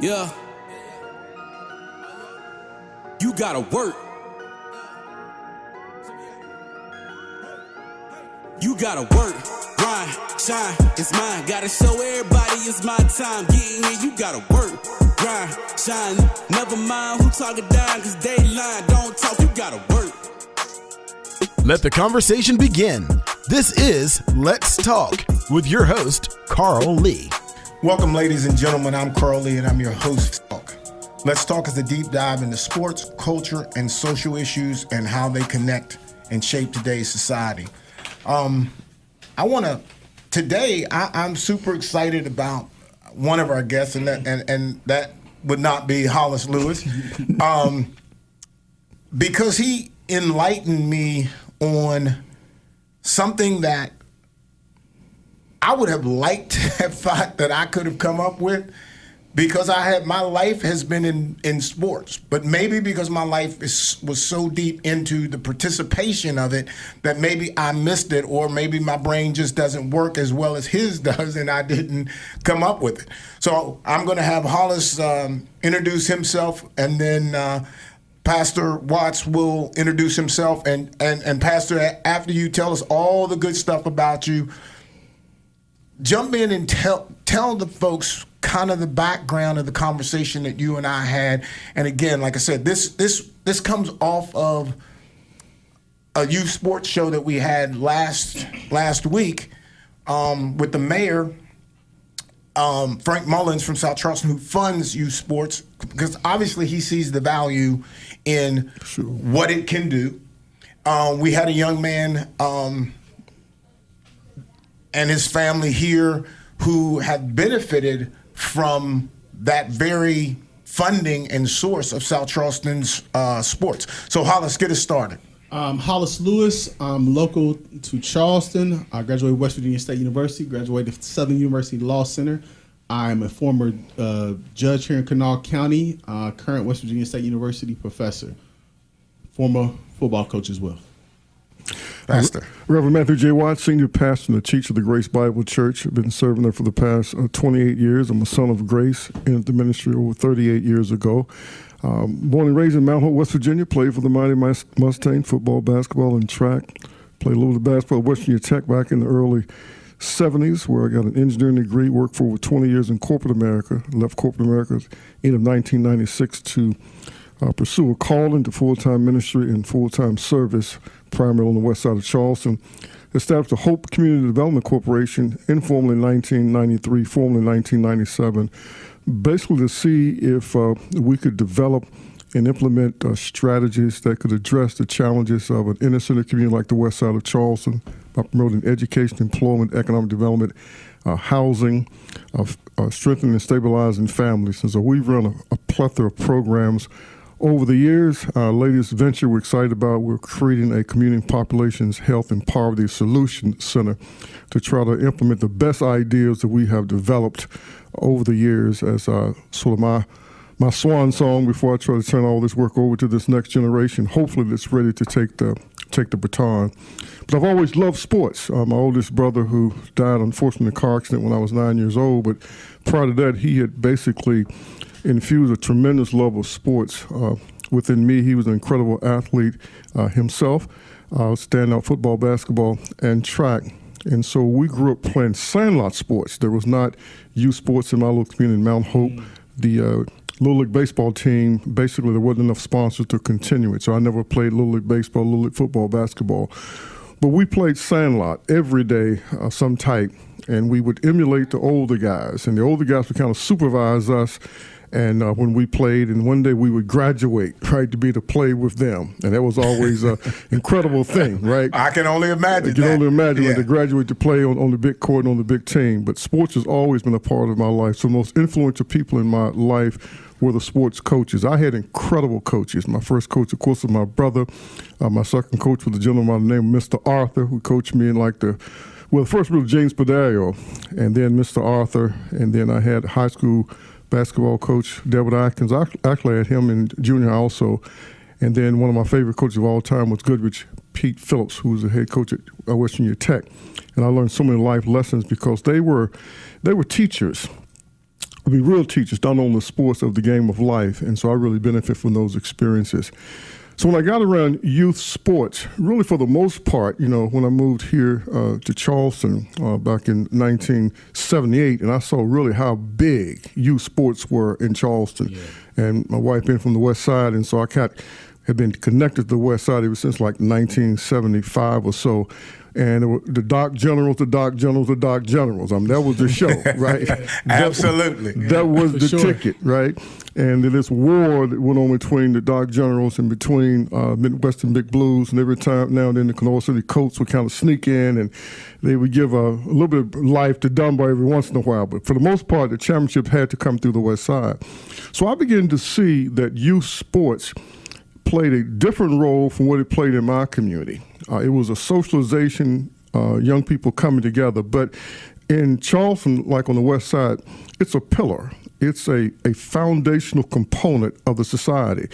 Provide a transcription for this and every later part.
Yeah. You gotta work. You gotta work, grind, shine, it's mine. Gotta show everybody it's my time. Getting here, you gotta work, grind, shine. Never mind who talking down, cause they lying. Don't talk, you gotta work. Let the conversation begin. This is Let's Talk with your host, Carl Lee. Welcome, ladies and gentlemen. I'm Carl Lee, and I'm your host. Let's Talk is a deep dive into sports, culture, and social issues and how they connect and shape today's society. I'm super excited about one of our guests, and that would not be Hollis Lewis, because he enlightened me on something that I would have liked to have thought that I could have come up with, because my life has been in sports, but maybe because my life was so deep into the participation of it that maybe I missed it, or maybe my brain just doesn't work as well as his does and I didn't come up with it. So I'm going to have Hollis introduce himself, and then Pastor Watts will introduce himself, and Pastor, after you tell us all the good stuff about you, jump in and tell the folks kind of the background of the conversation that you and I had. And again, like I said, this comes off of a youth sports show that we had last week with the mayor, Frank Mullins from South Charleston, who funds youth sports, because obviously he sees the value in what it can do. We had a young man and his family here who have benefited from that very funding and source of South Charleston's sports. So Hollis, get us started. Hollis Lewis, I'm local to Charleston. I graduated West Virginia State University, graduated Southern University Law Center. I'm a former judge here in Kanawha County, current West Virginia State University professor, former football coach as well. Pastor. Reverend Matthew J. Watts, senior pastor and the teacher of the Grace Bible Church. I've been serving there for the past 28 years. I'm a son of grace in the ministry over 38 years ago. Born and raised in Mount Hope, West Virginia, played for the Mighty Mustang, football, basketball, and track. Played a little bit of basketball at West Virginia Tech back in the early 70s, where I got an engineering degree, worked for over 20 years in corporate America, left corporate America end of 1996 to pursue a call into full-time ministry and full-time service, primarily on the west side of Charleston. Established the Hope Community Development Corporation, informally in 1993, formally in 1997, basically to see if we could develop and implement strategies that could address the challenges of an inner-city community like the west side of Charleston by promoting education, employment, economic development, housing, strengthening and stabilizing families. And so we've run a plethora of programs over the years. Our latest venture we're excited about, we're creating a community populations health and poverty solution center to try to implement the best ideas that we have developed over the years as sort of my swan song before I try to turn all this work over to this next generation, hopefully that's ready to take the baton. But I've always loved sports. My oldest brother, who died unfortunately in a car accident when I was 9 years old, but prior to that he had basically infused a tremendous love of sports within me. He was an incredible athlete himself, standout football, basketball, and track. And so we grew up playing sandlot sports. There was not youth sports in my little community in Mount Hope. The Little League baseball team, basically there wasn't enough sponsors to continue it. So I never played Little League baseball, Little League football, basketball. But we played sandlot every day, some type, and we would emulate the older guys. And the older guys would kind of supervise us. And when we played, and one day we would graduate, right, to be to play with them. And that was always an incredible thing, right? I can only imagine I can only imagine when to graduate to play on the big court and on the big team. But sports has always been a part of my life. So the most influential people in my life were the sports coaches. I had incredible coaches. My first coach, of course, was my brother. My second coach was a gentleman by the name of Mr. Arthur, who coached me in the first was James Padario, and then Mr. Arthur, and then I had high school basketball coach David Atkins. I actually had him in junior high also. And then one of my favorite coaches of all time was Goodrich Pete Phillips, who was the head coach at West Virginia Tech. And I learned so many life lessons because they were teachers. real teachers, not only sports of the game of life. And so I really benefit from those experiences. So when I got around youth sports, really for the most part, when I moved here to Charleston back in 1978, and I saw really how big youth sports were in Charleston. Yeah. And my wife being from the West Side, and so I had been connected to the West Side ever since like 1975 or so. And the Doc Generals. I mean, that was the show, right? Absolutely. That was the ticket, right? And then this war that went on between the Doc Generals and between Midwestern Big Blues, and every time now and then the Kanawha City Colts would kind of sneak in, and they would give a little bit of life to Dunbar every once in a while. But for the most part, the championship had to come through the West Side. So I began to see that youth sports played a different role from what it played in my community. It was a socialization, young people coming together. But in Charleston, like on the West Side, it's a pillar. It's a foundational component of the society.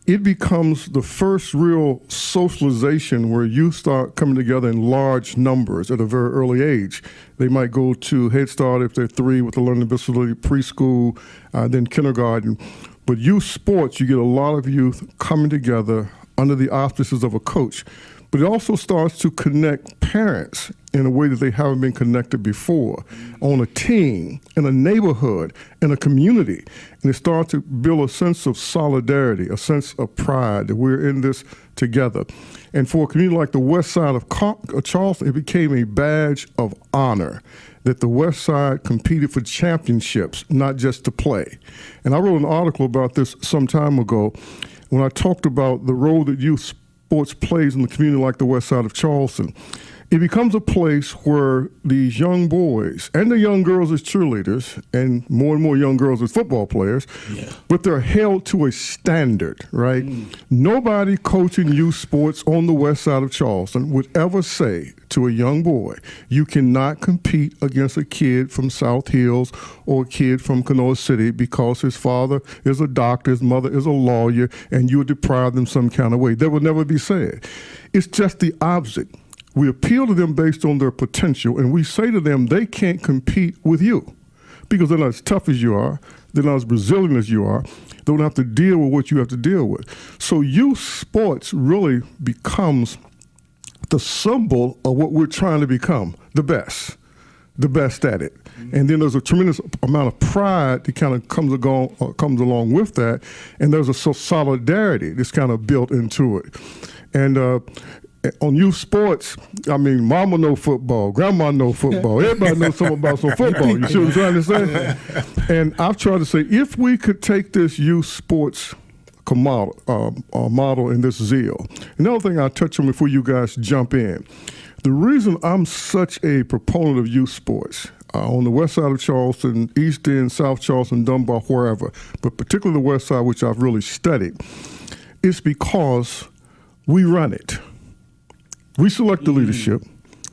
It becomes the first real socialization where youth start coming together in large numbers at a very early age. They might go to Head Start if they're 3 with the learning disability, preschool, then kindergarten. But youth sports, you get a lot of youth coming together under the auspices of a coach. But it also starts to connect parents in a way that they haven't been connected before, on a team, in a neighborhood, in a community. And it starts to build a sense of solidarity, a sense of pride that we're in this together. And for a community like the West Side of Charleston, it became a badge of honor that the West Side competed for championships, not just to play. And I wrote an article about this some time ago when I talked about the role that youth sports plays in the community like the West Side of Charleston. It becomes a place where these young boys and the young girls as cheerleaders and more young girls as football players, but they're held to a standard, right? Nobody coaching youth sports on the West Side of Charleston would ever say to a young boy, you cannot compete against a kid from South Hills or a kid from Kanawha City because his father is a doctor, his mother is a lawyer, and you deprive them some kind of way. That would never be said. It's just the opposite. We appeal to them based on their potential, and we say to them they can't compete with you because they're not as tough as you are, they're not as resilient as you are, they don't have to deal with what you have to deal with. So youth sports really becomes the symbol of what we're trying to become, the best at it. And then there's a tremendous amount of pride that kind of comes along with that, and there's a solidarity that's kind of built into it. And on youth sports, I mean, mama know football, grandma know football, everybody knows something about some football. You see what I'm trying to say? And I've tried to say, if we could take this youth sports model and this zeal. Another thing I'll touch on before you guys jump in. The reason I'm such a proponent of youth sports on the West Side of Charleston, East End, South Charleston, Dunbar, wherever, but particularly the West Side, which I've really studied, is because we run it. We select the leadership.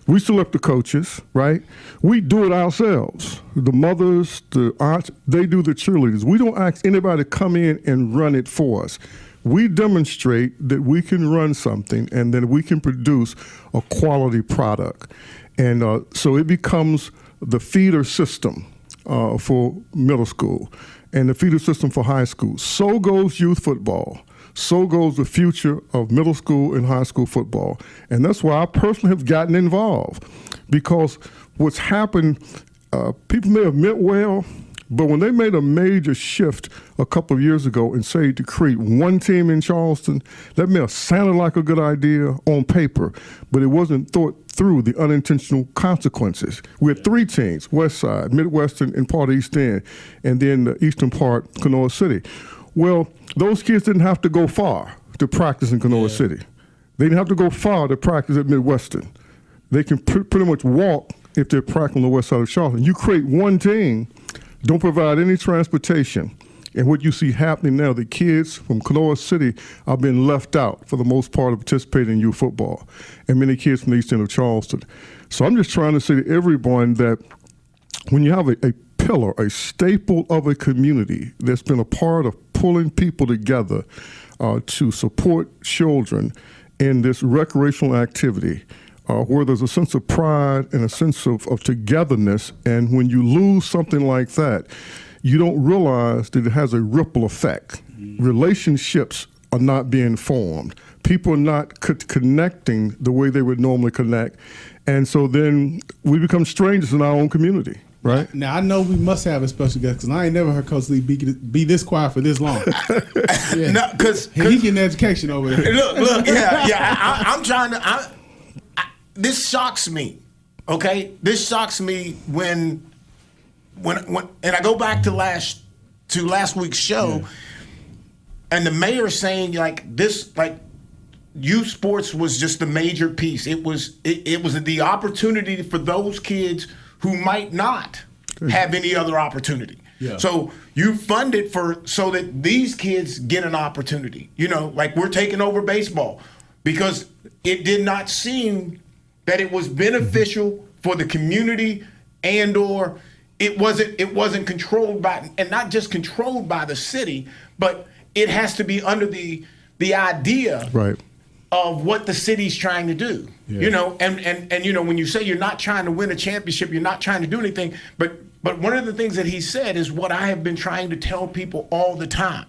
We select the coaches, right? We do it ourselves. The mothers, the aunts, they do the cheerleaders. We don't ask anybody to come in and run it for us. We demonstrate that we can run something and that we can produce a quality product. And so it becomes the feeder system for middle school and the feeder system for high school. So goes youth football. So goes the future of middle school and high school football. And that's why I personally have gotten involved, because what's happened, people may have meant well, but when they made a major shift a couple of years ago and say to create one team in Charleston, that may have sounded like a good idea on paper, but it wasn't thought through the unintentional consequences. We had 3 teams, West Side, Midwestern, and part of East End, and then the eastern part, Kanawha City. Well, those kids didn't have to go far to practice in Kanawha City. They didn't have to go far to practice at Midwestern. They can pretty much walk if they're practicing on the West Side of Charleston. You create one team, don't provide any transportation. And what you see happening now, the kids from Kanawha City are being left out for the most part of participating in youth football, and many kids from the east end of Charleston. So I'm just trying to say to everyone that when you have a pillar, a staple of a community that's been a part of pulling people together to support children in this recreational activity, where there's a sense of pride and a sense of togetherness, and when you lose something like that, you don't realize that it has a ripple effect. Relationships are not being formed. People are not connecting the way they would normally connect. And so then we become strangers in our own community, right? Now, I know we must have a special guest because I ain't never heard Coach Lee be this quiet for this long. Yeah. No, because he getting education over there. Look, I'm trying to. This shocks me. Okay, this shocks me when and I go back to last week's show, and the mayor saying like youth sports was just a major piece. It was the opportunity for those kids who might not have any other opportunity. Yeah. So you fund it so that these kids get an opportunity. You know, like we're taking over baseball because it did not seem that it was beneficial for the community, or it wasn't controlled by, and not just controlled by the city, but it has to be under the idea of what the city's trying to do. Yeah. You know, and you know, when you say you're not trying to win a championship, you're not trying to do anything, but one of the things that he said is what I have been trying to tell people all the time.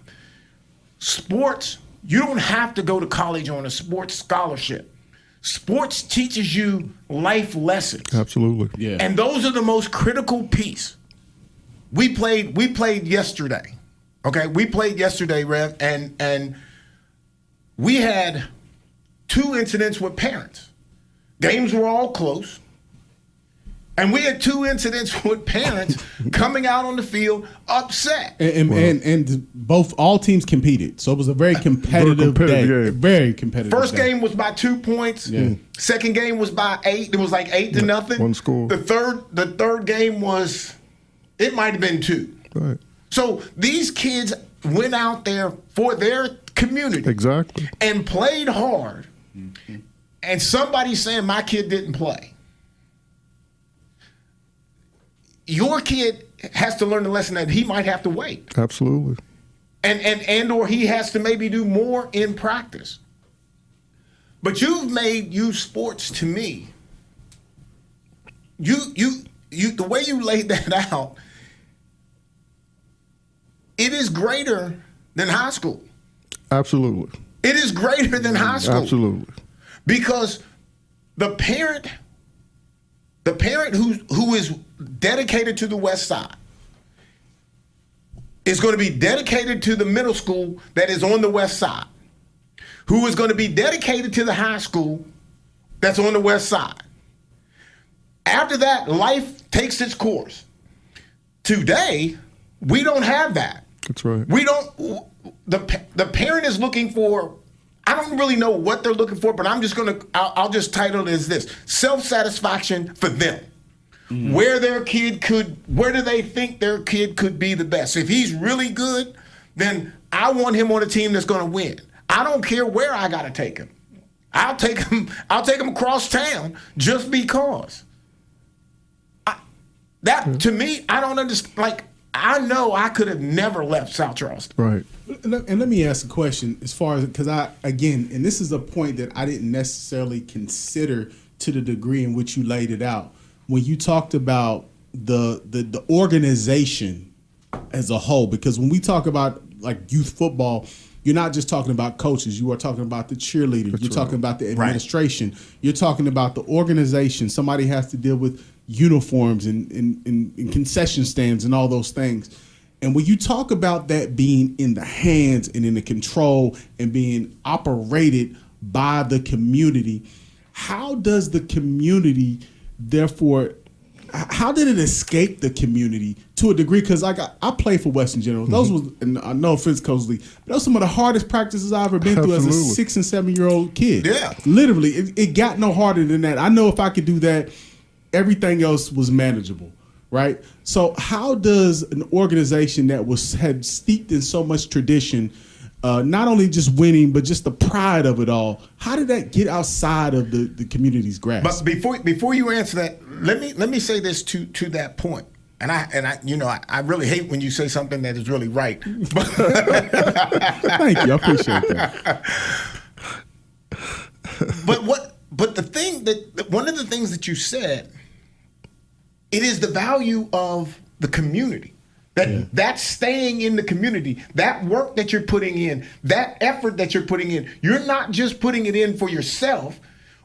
Sports, you don't have to go to college on a sports scholarship. Sports teaches you life lessons. Absolutely. Yeah. And those are the most critical piece. We played yesterday. Okay? We played yesterday, Rev, and we had 2 incidents with parents. Games were all close. And we had 2 incidents with parents coming out on the field upset. And all teams competed. So it was a very competitive day. Game. Very competitive. First day. game was by 2 points. Yeah. Second game was by 8. It was like 8-0. One score. The third game was, it might have been 2. Right. So these kids went out there for their community. Exactly. And played hard. Mm-hmm. And somebody's saying my kid didn't play. Your kid has to learn the lesson that he might have to wait. Absolutely. And or he has to maybe do more in practice. But you've made youth sports, to me, you the way you laid that out, it is greater than high school. Absolutely. It is greater than high school. Absolutely. Because the parent who is dedicated to the West Side is going to be dedicated to the middle school that is on the West Side, who is going to be dedicated to the high school that's on the West Side. After that, life takes its course. Today, we don't have that. That's right. We don't. The parent is looking for, I don't really know what they're looking for, but I'll just title it as this: self-satisfaction for them. Mm. Where do they think their kid could be the best? If he's really good, then I want him on a team that's going to win. I don't care where I got to take him. I'll take him across town just because. To me, I don't understand. Like, I know I could have never left South Charleston. Right. And let me ask a question as far as, because and this is a point that I didn't necessarily consider to the degree in which you laid it out. When you talked about the organization as a whole, because when we talk about like youth football, you're not just talking about coaches. You are talking about the cheerleaders. You're talking about the administration. Right. You're talking about the organization. Somebody has to deal with uniforms and concession stands and all those things. And when you talk about that being in the hands and in the control and being operated by the community, how does the community, therefore, how did it escape the community to a degree? Because I played for Western General. Those was, and no offense, Coach Lee, but those were some of the hardest practices I've ever been through as a 6 and 7 year old kid. Yeah, literally, it got no harder than that. I know if I could do that, everything else was manageable, right? So how does an organization that had steeped in so much tradition, not only just winning, but just the pride of it all, how did that get outside of the community's grasp? But before you answer that, let me say this to that point. And I really hate when you say something that is really right. Thank you, I appreciate that. But the thing that one of the things that you said, it is the value of the community. That's staying in the community. That work that you're putting in, that effort that you're putting in, you're not just putting it in for yourself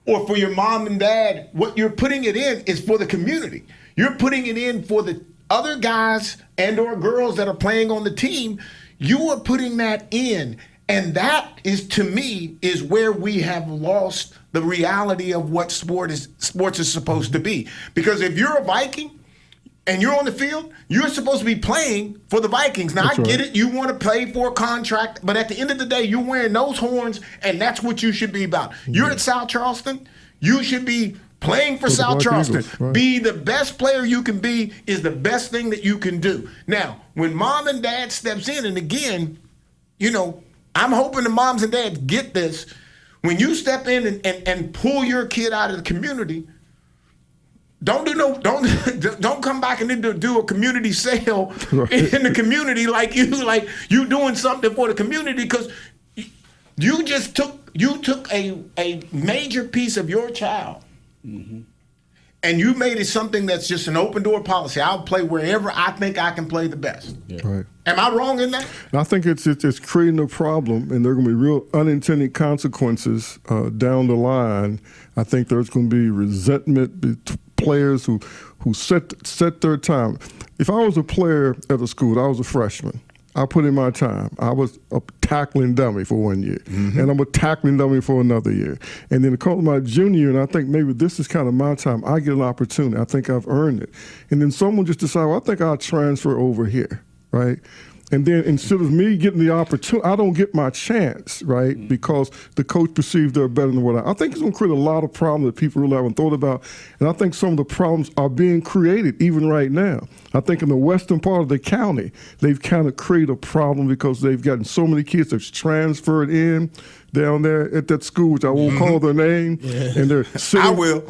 or for your mom and dad. What you're putting it in is for the community. You're putting it in for the other guys and or girls that are playing on the team. You are putting that in. And that is, to me, is where we have lost the reality of what sports is supposed to be. Because if you're a Viking and you're on the field, you're supposed to be playing for the Vikings. Now, I get it. You want to play for a contract, but at the end of the day, you're wearing those horns, and that's what you should be about. You're at South Charleston. You should be playing for South Charleston. Eagles, right. Be the best player you can be is the best thing that you can do. Now, when mom and dad steps in, and again, I'm hoping the moms and dads get this. When you step in and pull your kid out of the community, don't come back and do a community sale in the community like you doing something for the community, because you took a major piece of your child. Mm-hmm. And you made it something that's just an open door policy. I'll play wherever I think I can play the best. Yeah. Right. Am I wrong in that? I think it's creating a problem, and there are going to be real unintended consequences down the line. I think there's going to be resentment, players who set their time. If I was a player at a school, I was a freshman. I put in my time. I was a tackling dummy for 1 year, and I'm a tackling dummy for another year. And then to call my junior year, and I think maybe this is kind of my time, I get an opportunity. I think I've earned it. And then someone just decided, well, I think I'll transfer over here, right? And then instead of me getting the opportunity, I don't get my chance, right? Because the coach perceives they're better than what I think it's going to create a lot of problems that people really haven't thought about. And I think some of the problems are being created even right now. I think in the western part of the county, they've kind of created a problem because they've gotten so many kids that's transferred in down there at that school, which I won't call their name. Yeah. And they're sitting. I will.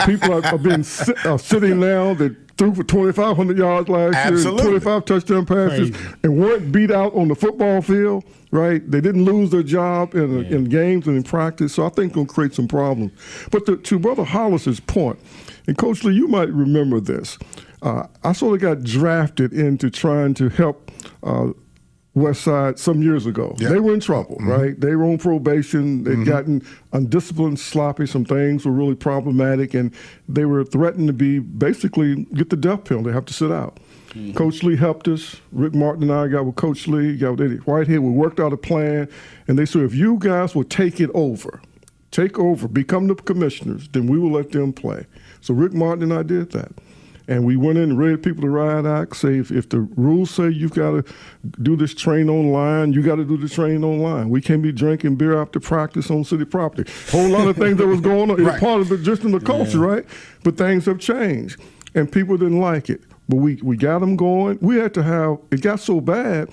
People are being sitting now that threw for 2,500 yards last year, 25 touchdown passes, and weren't beat out on the football field, right? They didn't lose their job in games and in practice, so I think it's going to create some problems. But to Brother Hollis's point, and Coach Lee, you might remember this, I sort of got drafted into trying to help Westside some years ago. Yep. They were in trouble, right? They were on probation. They'd gotten undisciplined, sloppy. Some things were really problematic, and they were threatened to be basically get the death penalty, have to sit out. Coach Lee helped us. Rick Martin and I got with Coach Lee, got with Eddie Whitehead. We worked out a plan, and they said, if you guys will take over, become the commissioners, then we will let them play. So Rick Martin and I did that. And we went in and read people the riot act, say if the rules say you've got to do this train online, you got to do the train online. We can't be drinking beer after practice on city property. Whole lot of things that was going on. It was part of the just in the culture, right? But things have changed, and people didn't like it. But we got them going. We had to have, it got so bad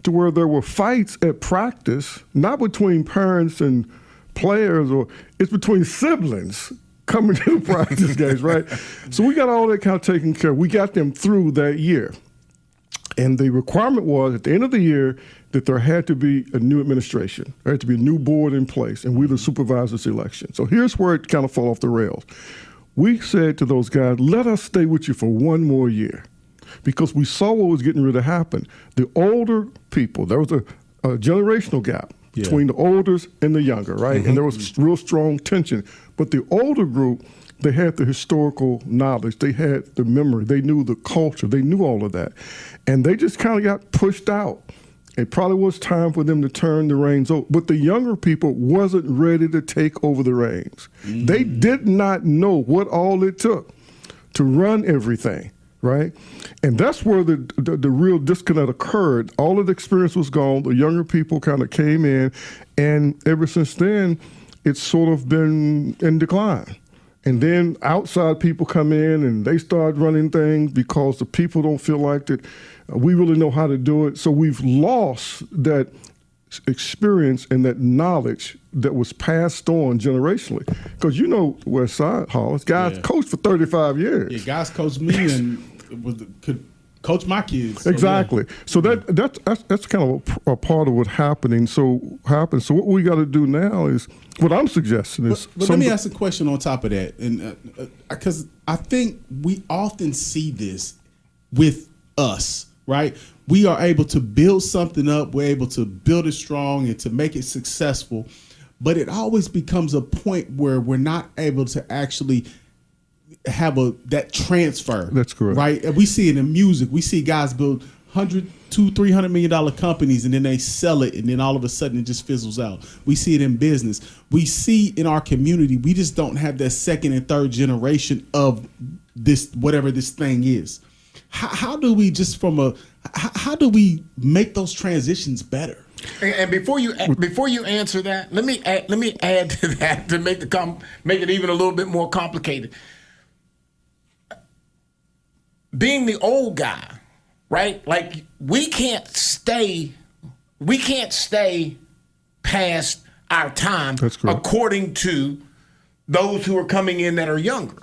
to where there were fights at practice, not between parents and players, or it's between siblings coming to the practice games, right? So we got all that kind of taken care of. We got them through that year. And the requirement was at the end of the year that there had to be a new administration. There had to be a new board in place, and we the supervisors election. So here's where it kind of fell off the rails. We said to those guys, let us stay with you for one more year, because we saw what was getting ready to happen. The older people, there was a generational gap between the olders and the younger, right? And there was real strong tension. But the older group, they had the historical knowledge. They had the memory. They knew the culture. They knew all of that. And they just kind of got pushed out. It probably was time for them to turn the reins over. But the younger people wasn't ready to take over the reins. They did not know what all it took to run everything, right? And that's where the real disconnect occurred. All of the experience was gone. The younger people kind of came in. And ever since then, it's sort of been in decline. And then outside people come in and they start running things because the people don't feel like that we really know how to do it. So we've lost that experience and that knowledge that was passed on generationally. Because West Side Hollis, guys coached for 35 years. Yeah, guys coached me and could coach my kids. So exactly. Yeah. So that's kind of a part of what's happening. So what we got to do now is, what I'm suggesting is. But let me ask a question on top of that, and because I think we often see this with us right? We are able to build something up. We're able to build it strong and to make it successful. But it always becomes a point where we're not able to actually have that transfer. That's correct. Right? And we see it in music. We see guys build $100, $200, $300 million companies, and then they sell it, and then all of a sudden it just fizzles out. We see it in business. We see in our community, we just don't have that second and third generation of this, whatever this thing is. How do we how do we make those transitions better? And before you answer that, let me add to that to make it even a little bit more complicated. Being the old guy, right? Like we can't stay past our time. That's correct. According to those who are coming in that are younger.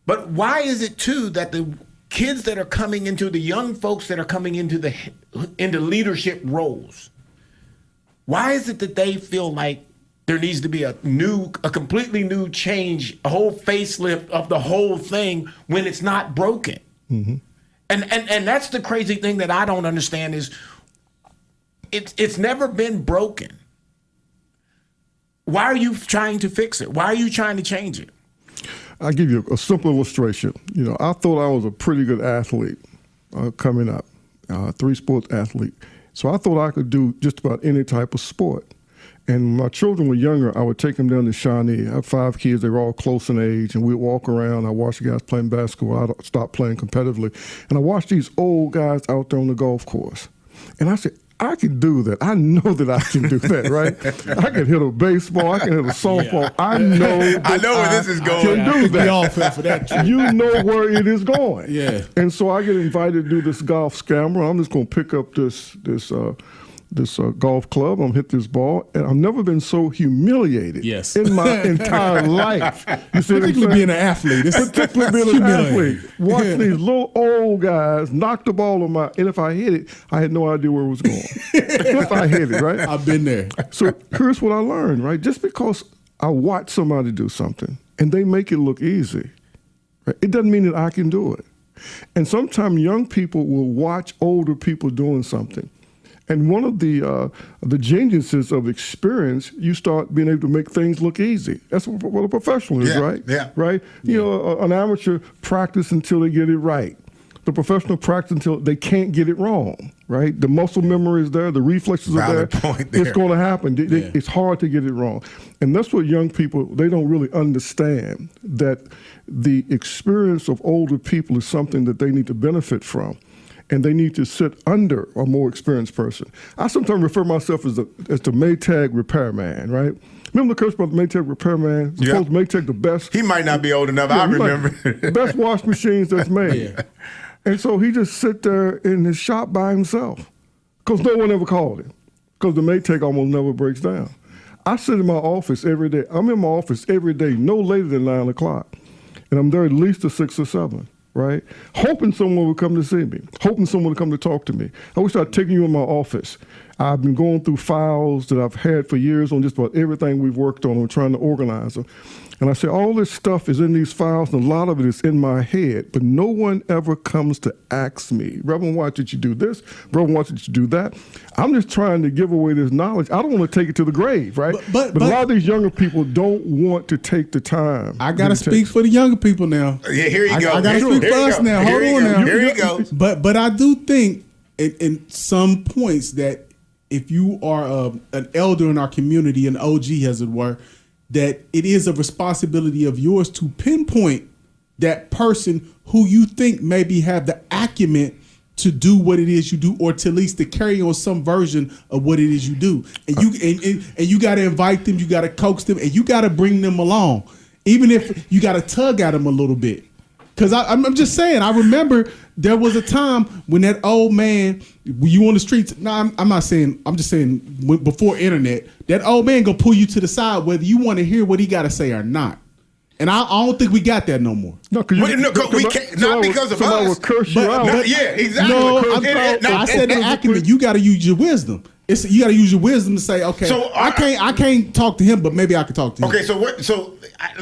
But why is it too that the kids that are coming into, the young folks that are coming into leadership roles, why is it that they feel like there needs to be a completely new change, a whole facelift of the whole thing when it's not broken? Mm-hmm. And that's the crazy thing that I don't understand is it's never been broken. Why are you trying to fix it? Why are you trying to change it? I'll give you a simple illustration. I thought I was a pretty good athlete coming up, 3-sport athlete. So I thought I could do just about any type of sport. And when my children were younger, I would take them down to Shawnee. I have 5 kids. They were all close in age, and we'd walk around. I watched the guys playing basketball. I stopped playing competitively. And I watched these old guys out there on the golf course. And I said, I can do that. I know that I can do that, right? I can hit a baseball. I can hit a softball. Yeah. I know where this is going. Can do that. We all fell for that. You know where it is going. Yeah. And so I get invited to do this golf scammer. I'm just going to pick up this golf club. I'm gonna hit this ball, and I've never been so humiliated in my entire life. You see, particularly being an athlete. Particularly being an athlete, watching these little old guys knock the ball on my, and if I hit it, I had no idea where it was going. If I hit it, right? I've been there. So here's what I learned, right? Just because I watch somebody do something and they make it look easy, right, it doesn't mean that I can do it. And sometimes young people will watch older people doing something. And one of the geniuses of experience, you start being able to make things look easy. That's what a professional is, right? Yeah. Right? An amateur practice until they get it right. The professional practice until they can't get it wrong, right? The muscle memory is there. The reflexes are there. It's going to happen. It's hard to get it wrong. And that's what young people, they don't really understand, that the experience of older people is something that they need to benefit from. And they need to sit under a more experienced person. I sometimes refer myself as the Maytag repairman, right? Remember the curse about the Maytag repairman? Suppose Maytag the best. He might not be old enough. I remember. The best wash machines that's made. Yeah. And so he just sit there in his shop by himself because no one ever called him because the Maytag almost never breaks down. I sit in my office every day. I'm in my office every day, no later than 9 o'clock. And I'm there at least till 6 or 7. Right? Hoping someone would come to see me, hoping someone would come to talk to me. I wish I'd taken you in my office. I've been going through files that I've had for years on just about everything we've worked on and trying to organize them. And I say, all this stuff is in these files, and a lot of it is in my head, but no one ever comes to ask me, Reverend, why did you do this? Reverend, why did you do that? I'm just trying to give away this knowledge. I don't want to take it to the grave, right? But a lot of these younger people don't want to take the time. I got to speak for the younger people now. Yeah, here you go. I got to speak for us now. Hold on now. Here you go. But I do think in some points that if you are an elder in our community, an OG as it were, that it is a responsibility of yours to pinpoint that person who you think maybe have the acumen to do what it is you do, or to at least to carry on some version of what it is you do. And you got to invite them, you got to coax them, and you got to bring them along, even if you got to tug at them a little bit. Because I'm just saying, I remember there was a time when that old man, you on the streets, I'm not saying, I'm just saying before internet, that old man gonna pull you to the side whether you want to hear what he got to say or not. And I don't think we got that no more. No, we can't, not because of us. Will curse you out. Yeah, exactly. No, I said the acumen, you got to use your wisdom. You got to use your wisdom to say, okay, So, I can't talk to him, but maybe I can talk to him. Okay,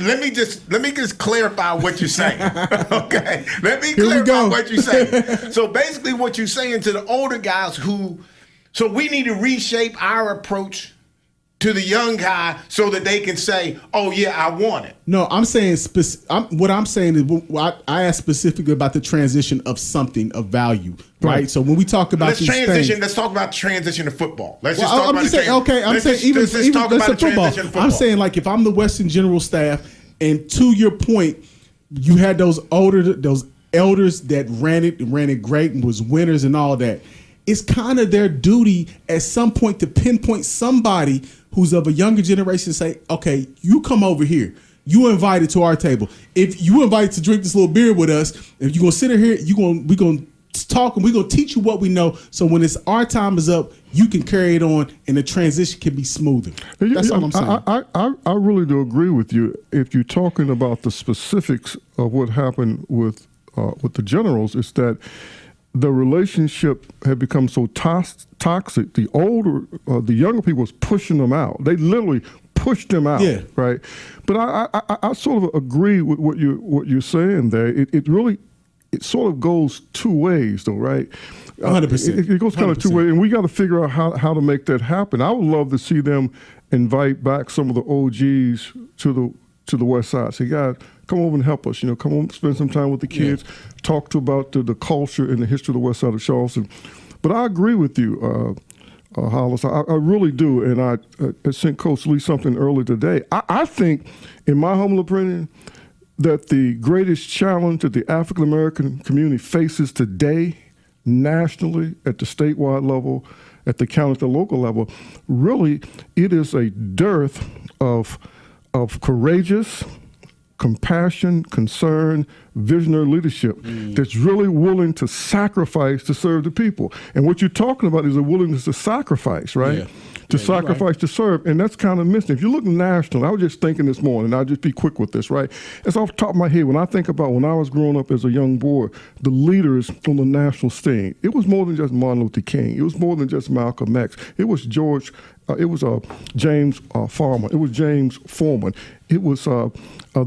let me just clarify what you're saying. Okay, let me clarify what you're saying. So basically, what you're saying to the older guys so we need to reshape our approach to the young guy so that they can say, "Oh yeah, I want it." No, I'm saying what I'm saying is I asked specifically about the transition of something of value, right? So when we talk about let's talk about the transition to football. Let's just talk about football. I'm saying, like, if I'm the Western General Staff, and to your point, you had those elders that ran it great and was winners and all that. It's kind of their duty at some point to pinpoint somebody who's of a younger generation and say, okay, you come over here. You invited to our table. If you invited to drink this little beer with us, if you're going to sit here, we're going to talk and we're going to teach you what we know. So when our time is up, you can carry it on and the transition can be smoother. That's all I'm saying. I really do agree with you. If you're talking about the specifics of what happened with the generals, it's that the relationship had become so toxic. The younger people was pushing them out. They literally pushed them out, right? But I sort of agree with what you're saying there. It really sort of goes two ways, though, right? 100%. It goes kind of two ways, and we got to figure out how to make that happen. I would love to see them invite back some of the OGs to the West Side. Say, guys, come over and help us. Come over, spend some time with the kids, talk about the culture and the history of the West Side of Charleston. But I agree with you, Hollis. I really do. And I sent Coach Lee something earlier today. I think, in my humble opinion, that the greatest challenge that the African American community faces today, nationally, at the statewide level, at the county, at the local level, really, it is a dearth of courageous, compassion, concern, visionary leadership that's really willing to sacrifice to serve the people. And what you're talking about is a willingness to sacrifice, right? Yeah. To sacrifice to serve, and that's kind of missing. If you look national, I was just thinking this morning, I'll just be quick with this, right? It's off the top of my head. When I think about when I was growing up as a young boy, the leaders on the national stage, it was more than just Martin Luther King. It was more than just Malcolm X. It was James Farmer. It was James Foreman. It was the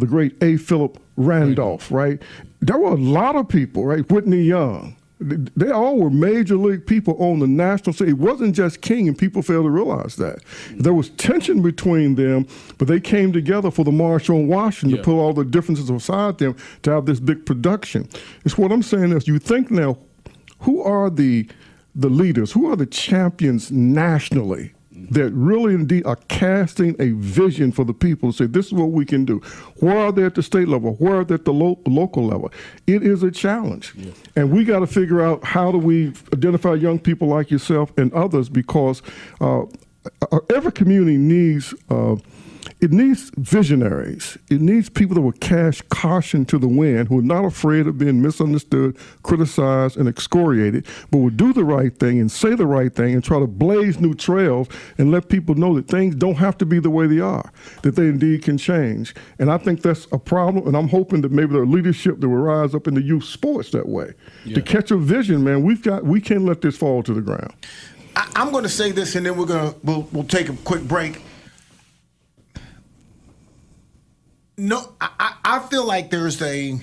great A. Philip Randolph, right? There were a lot of people, right? Whitney Young. They all were major league people on the national stage. It wasn't just King, and people fail to realize that. There was tension between them, but they came together for the March on Washington to put all the differences aside them to have this big production. It's what I'm saying is, you think now, who are the leaders? Who are the champions nationally that really indeed are casting a vision for the people to say, this is what we can do? Where are they at the state level? Where are they at the local level? It is a challenge. Yeah. And we got to figure out, how do we identify young people like yourself and others, because every community needs visionaries. It needs people that will cast caution to the wind, who are not afraid of being misunderstood, criticized, and excoriated, but will do the right thing and say the right thing and try to blaze new trails and let people know that things don't have to be the way they are, that they indeed can change. And I think that's a problem, and I'm hoping that maybe their leadership that will rise up in the youth sports that way. To catch a vision, man, we can't let this fall to the ground. I'm going to say this, and then we'll take a quick break. No, I feel like there's a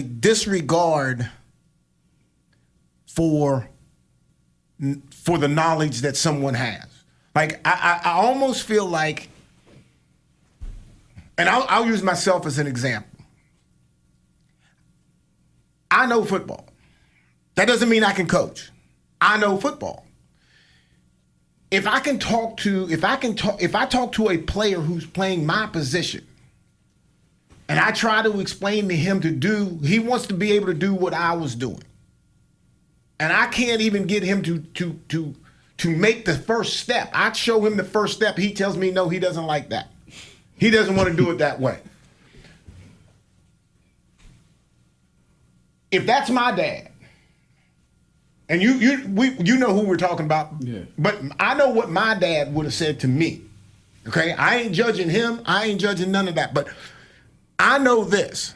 disregard for the knowledge that someone has. Like, I almost feel like, and I'll use myself as an example. I know football. That doesn't mean I can coach. I know football. If I talk to a player who's playing my position, and I try to explain to him he wants to be able to do what I was doing, and I can't even get him to make the first step. I show him the first step. He tells me no, he doesn't like that. He doesn't want to do it that way. If that's my dad, and you know who we're talking about, but I know what my dad would have said to me. Okay, I ain't judging him. I ain't judging none of that. But I know this: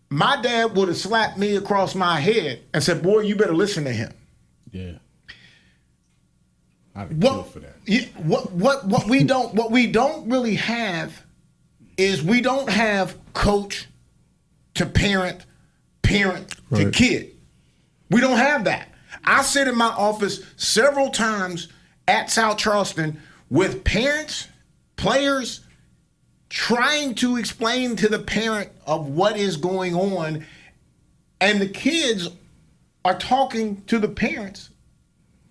my dad would have slapped me across my head and said, "Boy, you better listen to him." Yeah. I'd kill for that. What we don't really have is we don't have coach to parent to kid. We don't have that. I sit in my office several times at South Charleston with parents, players, trying to explain to the parent of what is going on, and the kids are talking to the parents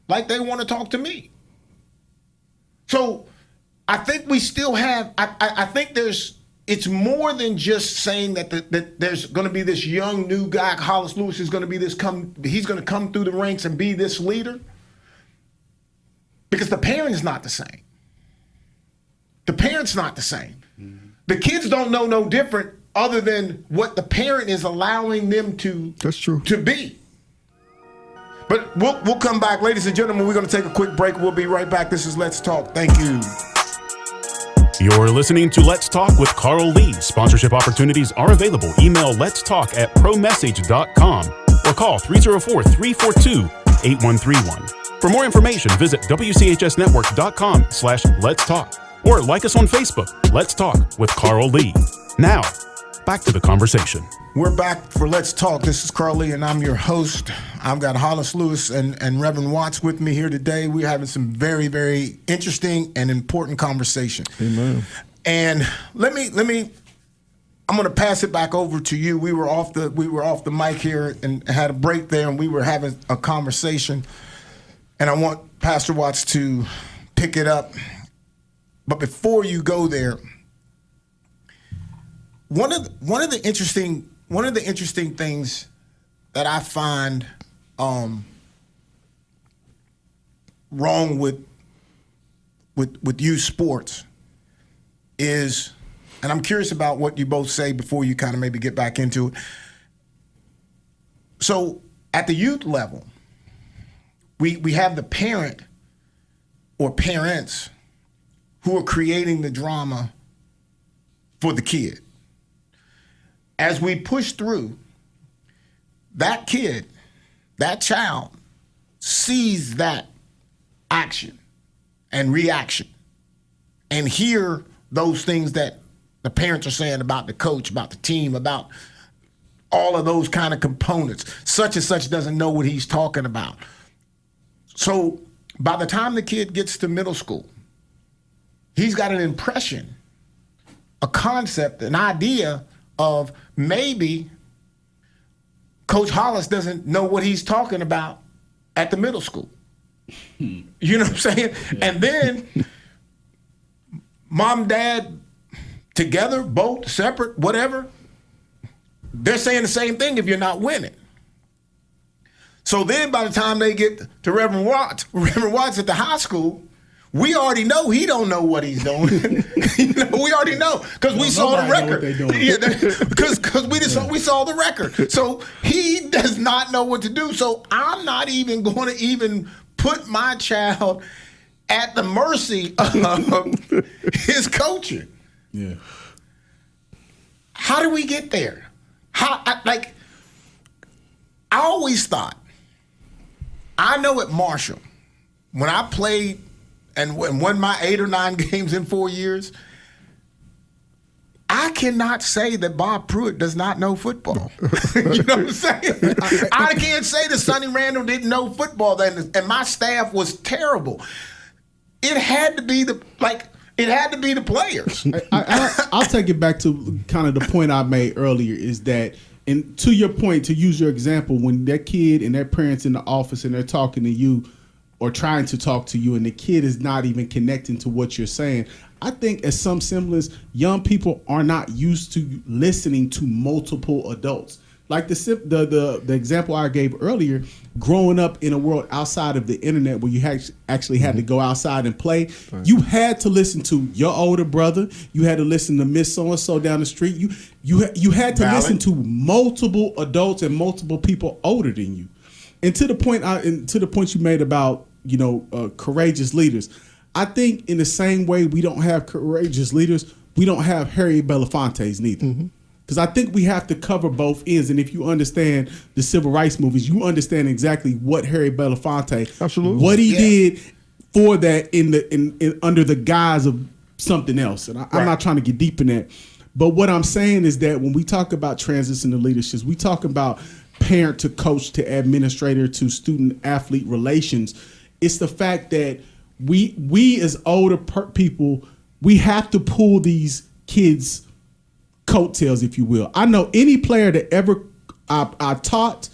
like they want to talk to me. So I think we still have, I think it's more than just saying that there's going to be this young new guy, Hollis Lewis is going to be he's going to come through the ranks and be this leader. Because the parent is not the same. The parent's not the same. Mm-hmm. The kids don't know no different other than what the parent is allowing them to be. But we'll come back. Ladies and gentlemen, we're going to take a quick break. We'll be right back. This is Let's Talk. Thank you. You're listening to Let's Talk with Carl Lee. Sponsorship opportunities are available. Email letstalk@promessage.com or call 304-342-8131. For more information, visit WCHSnetwork.com/Let's Talk or like us on Facebook. Let's Talk with Carl Lee. Now, back to the conversation. We're back for Let's Talk. This is Carl Lee, and I'm your host. I've got Hollis Lewis and Reverend Watts with me here today. We're having some very, very interesting and important conversation. Amen. And let me. I'm going to pass it back over to you. We were off the mic here and had a break there, and we were having a conversation. And I want Pastor Watts to pick it up. But before you go there, one of the interesting things that I find wrong with youth sports is, and I'm curious about what you both say before you kind of maybe get back into it. So at the youth level, we have the parent or parents who are creating the drama for the kid. As we push through, that kid, that child, sees that action and reaction and hear those things that the parents are saying about the coach, about the team, about all of those kind of components. Such and such doesn't know what he's talking about. So by the time the kid gets to middle school, he's got an impression, a concept, an idea of maybe Coach Hollis doesn't know what he's talking about at the middle school. You know what I'm saying? Yeah. And then mom, dad, together, both, separate, whatever, they're saying the same thing if you're not winning. So then by the time they get to Reverend Watts at the high school, we already know he don't know what he's doing. We already know because we saw the record. Because we saw the record. So he does not know what to do. So I'm not even going to even put my child at the mercy of his coaching. Yeah. How do we get there? I always thought, I know at Marshall, when I played and won my 8 or 9 games in 4 years, I cannot say that Bob Pruitt does not know football. You know what I'm saying? I can't say that Sonny Randall didn't know football then, and my staff was terrible. It had to be the players. I'll take it back to kind of the point I made earlier is that, and to your point, to use your example, when that kid and their parents in the office and they're talking to you or trying to talk to you and the kid is not even connecting to what you're saying, I think as some semblance, young people are not used to listening to multiple adults. Like the example I gave earlier, growing up in a world outside of the internet where you actually had to go outside and play, you had to listen to your older brother. You had to listen to Miss So-and-so down the street. You had to listen to multiple adults and multiple people older than you. And to the point you made about courageous leaders, I think in the same way we don't have courageous leaders, we don't have Harry Belafonte's neither. Mm-hmm. Because I think we have to cover both ends. And if you understand the civil rights movies, you understand exactly what Harry Belafonte, absolutely, what he did for that in under the guise of something else. And I'm not trying to get deep in that. But what I'm saying is that when we talk about transition to leaderships, we talk about parent to coach to administrator to student athlete relations. It's the fact that we as older people, we have to pull these kids' coattails, if you will. I know any player that ever I taught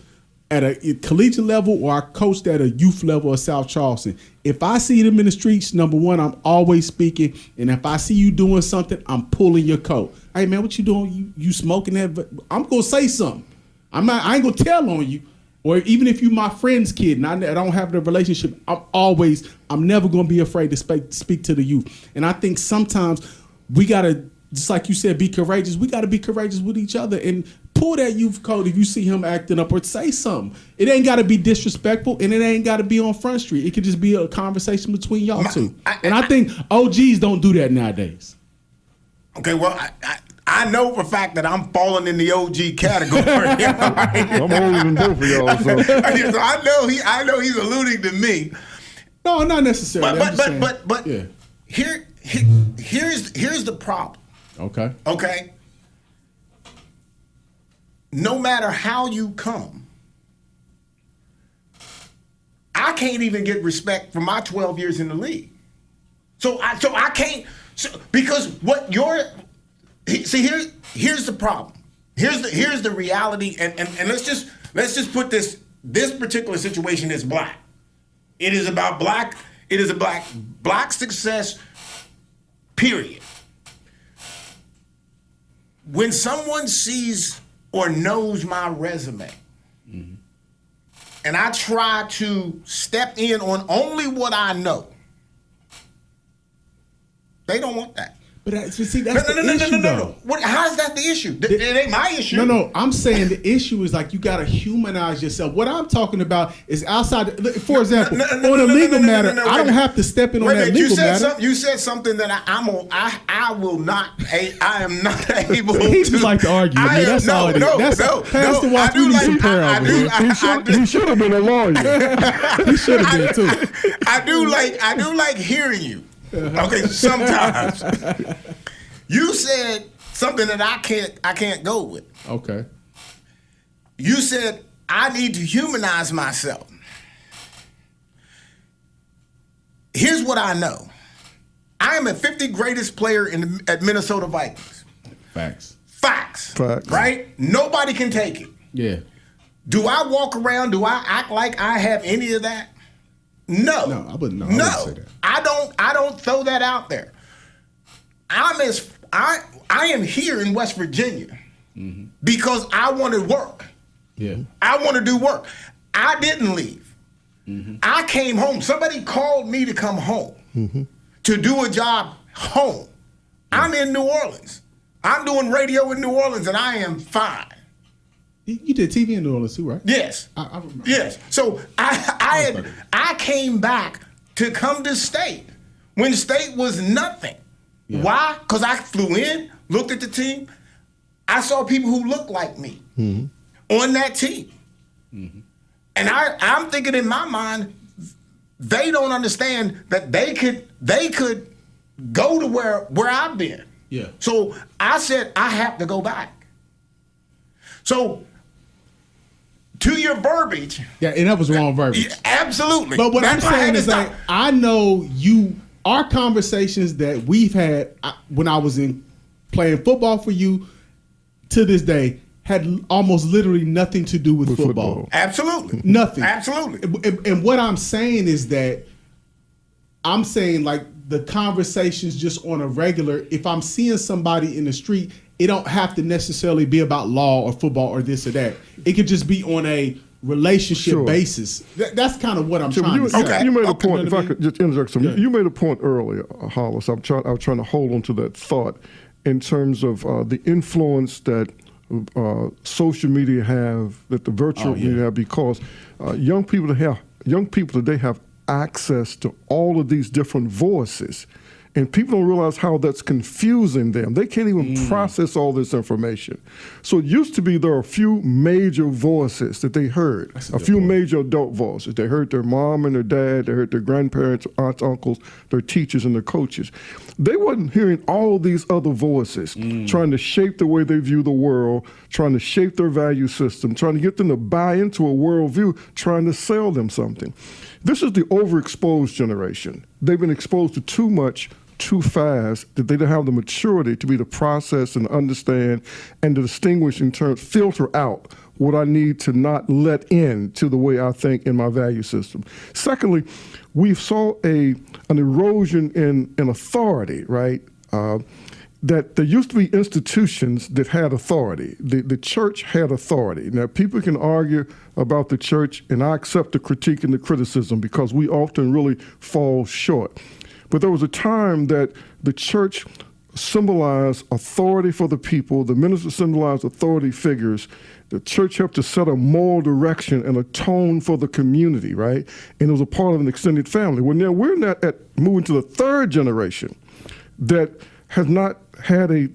at a collegiate level or I coached at a youth level of South Charleston. If I see them in the streets, number one, I'm always speaking. And if I see you doing something, I'm pulling your coat. Hey man, what you doing? You smoking that? I'm gonna say something. I ain't gonna tell on you. Or even if you my friend's kid and I don't have the relationship, I'm never gonna be afraid to speak to the youth. And I think sometimes we gotta, just like you said, be courageous. We gotta be courageous with each other and pull that youth coat if you see him acting up, or say something. It ain't got to be disrespectful, and it ain't got to be on Front Street. It could just be a conversation between y'all two. I think OGs don't do that nowadays. Okay, well, I know for a fact that I'm falling in the OG category. I'm older than both of y'all, so. So I know he's alluding to me. No, not necessarily. But yeah. Here's the problem. Okay. No matter how you come, I can't even get respect for my 12 years in the league. So I can't, because what here's the problem. Here's the reality, and let's just put this particular situation as black. It is about black success, period. When someone sees or knows my resume, and I try to step in on only what I know, they don't want that. But that's the issue, though. How is that the issue? It ain't my issue. No, I'm saying the issue is like you got to humanize yourself. What I'm talking about is outside. For example, on a legal matter, I don't have to step in on that legal matter. You said something that I will not. I am not able to. He just like to argue with me. That's all it is. Pastor Watts, we need some prayer over here. He should have been a lawyer. He should have been too. I do like hearing you. Okay, sometimes. You said something that I can't go with. Okay. You said I need to humanize myself. Here's what I know. I am a 50 greatest player at Minnesota Vikings. Facts. Right? Nobody can take it. Yeah. Do I walk around? Do I act like I have any of that? No. No, I wouldn't say that. I don't throw that out there. I am here in West Virginia because I want to work. Yeah. I want to do work. I didn't leave. I came home. Somebody called me to come home to do a job home. I'm in New Orleans. I'm doing radio in New Orleans, and I am fine. You did TV in New Orleans too, right? Yes. I remember. Yes. So I came back to come to State when State was nothing. Yeah. Why? Because I flew in, looked at the team. I saw people who looked like me on that team. And I'm thinking in my mind, they don't understand that they could go to where I've been. Yeah. So I said, I have to go back. So to your verbiage. Yeah, and that was wrong verbiage. Absolutely. But what I'm saying is like, I know our conversations that we've had when I was playing football for you to this day had almost literally nothing to do with football. Absolutely. Nothing. Absolutely. And what I'm saying is that I'm saying like the conversations just on a regular, if I'm seeing somebody in the street, it don't have to necessarily be about law or football or this or that. It could just be on a relationship basis. That's kind of what I'm trying to say. You made a point, if I could just interject something. You made a point earlier, Hollis. I was trying to hold on to that thought in terms of the influence that social media have, that the virtual media have, because young people today have access to all of these different voices. And people don't realize how that's confusing them. They can't even process all this information. So it used to be there are a few major voices that they heard, a few major adult voices. They heard their mom and their dad, they heard their grandparents, aunts, uncles, their teachers, and their coaches. They wasn't hearing all these other voices trying to shape the way they view the world, trying to shape their value system, trying to get them to buy into a worldview, trying to sell them something. This is the overexposed generation. They've been exposed to too much too fast that they don't have the maturity to be to process and understand and to distinguish in terms, filter out what I need to not let in to the way I think in my value system. Secondly, we saw an erosion in authority, right? That there used to be institutions that had authority. The church had authority. Now, people can argue about the church, and I accept the critique and the criticism because we often really fall short. But there was a time that the church symbolized authority for the people. The ministers symbolized authority figures. The church helped to set a moral direction and a tone for the community, right? And it was a part of an extended family. Well, now we're not moving to the third generation that has not had a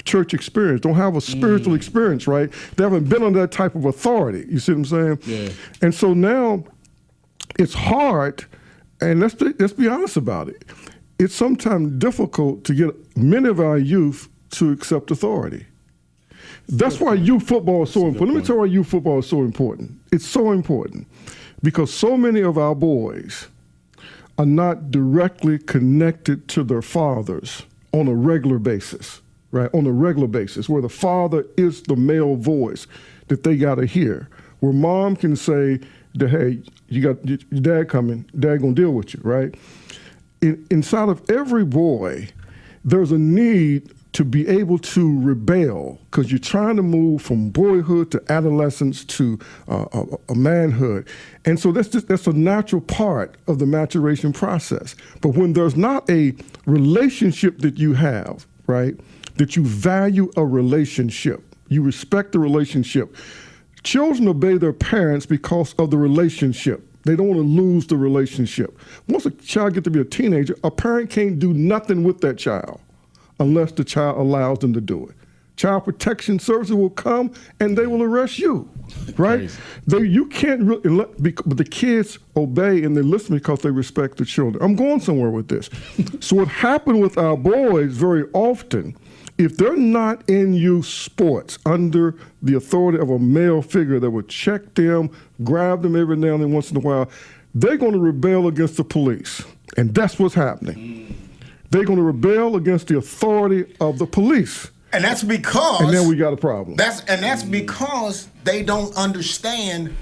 church experience, don't have a spiritual experience, right? They haven't been under that type of authority. You see what I'm saying? Yeah. And so now it's hard, and let's be honest about it. It's sometimes difficult to get many of our youth to accept authority. That's why youth football is so important. Let me tell you why youth football is so important. It's so important because so many of our boys are not directly connected to their fathers on a regular basis, right? On a regular basis, where the father is the male voice that they got to hear, where mom can say that, hey, you got your dad coming, dad gonna deal with you, right? Inside of every boy, there's a need to be able to rebel because you're trying to move from boyhood to adolescence to a manhood. And so that's a natural part of the maturation process. But when there's not a relationship that you have, right, that you value a relationship, you respect the relationship, children obey their parents because of the relationship. They don't want to lose the relationship. Once a child gets to be a teenager, a parent can't do nothing with that child unless the child allows them to do it. Child protection services will come and they will arrest you, right? You can't really, but the kids obey and they listen because they respect the children. I'm going somewhere with this. So what happened with our boys very often, if they're not in youth sports under the authority of a male figure that would check them, grab them every now and then once in a while, they're going to rebel against the police. And that's what's happening. They're going to rebel against the authority of the police. And that's because... And then we got a problem. That's because they don't understand,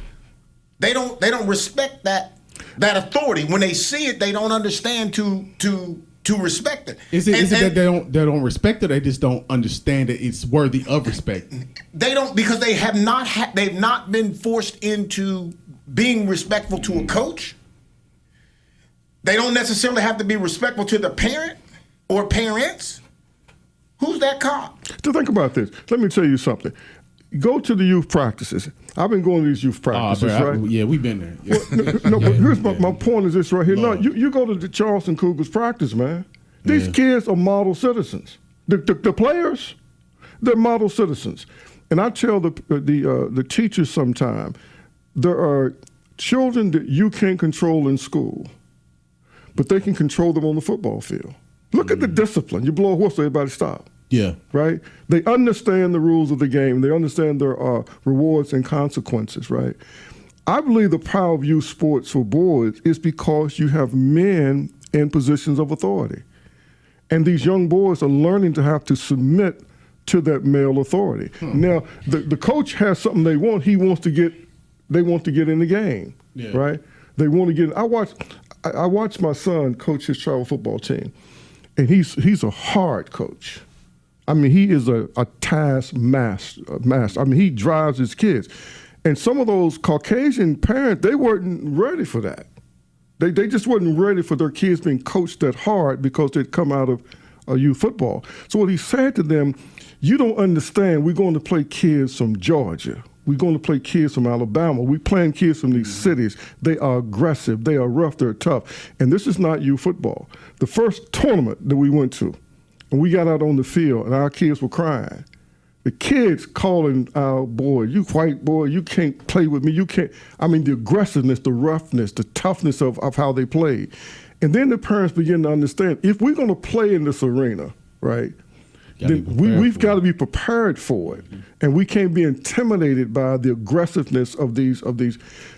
they don't respect that authority. When they see it, they don't understand to respect it. Is it that they don't respect it? They just don't understand that it's worthy of respect. They don't, because they have not they've not been forced into being respectful to a coach. They don't necessarily have to be respectful to the parent or parents. Who's that cop? To think about this, let me tell you something. Go to the youth practices. I've been going to these youth practices, right? Yeah, we've been there. Yeah. Well, but here's my point is this right here. No, you go to the Charleston Cougars practice, man. These kids are model citizens. The players, they're model citizens. And I tell the teachers sometime, there are children that you can't control in school, but they can control them on the football field. Look at the discipline. You blow a whistle, everybody stop. Yeah. Right? They understand the rules of the game. They understand their rewards and consequences, right? I believe the power of youth sports for boys is because you have men in positions of authority. And these young boys are learning to have to submit to that male authority. Now, the coach has something they want. They want to get in the game, right? They want to get. I watched my son coach his travel football team, and he's a hard coach. I mean, he is a task master. I mean, he drives his kids. And some of those Caucasian parents, they weren't ready for that. They just wasn't ready for their kids being coached that hard because they'd come out of youth football. So what he said to them, you don't understand, we're going to play kids from Georgia. We're going to play kids from Alabama. We're playing kids from these cities. They are aggressive. They are rough. They're tough. And this is not youth football. The first tournament that we went to, and we got out on the field, and our kids were crying. The kids calling our boy, you white boy, you can't play with me. You can't. I mean, the aggressiveness, the roughness, the toughness of how they played. And then the parents begin to understand, if we're going to play in this arena, right, then we've got to be prepared for it. And we can't be intimidated by the aggressiveness of these.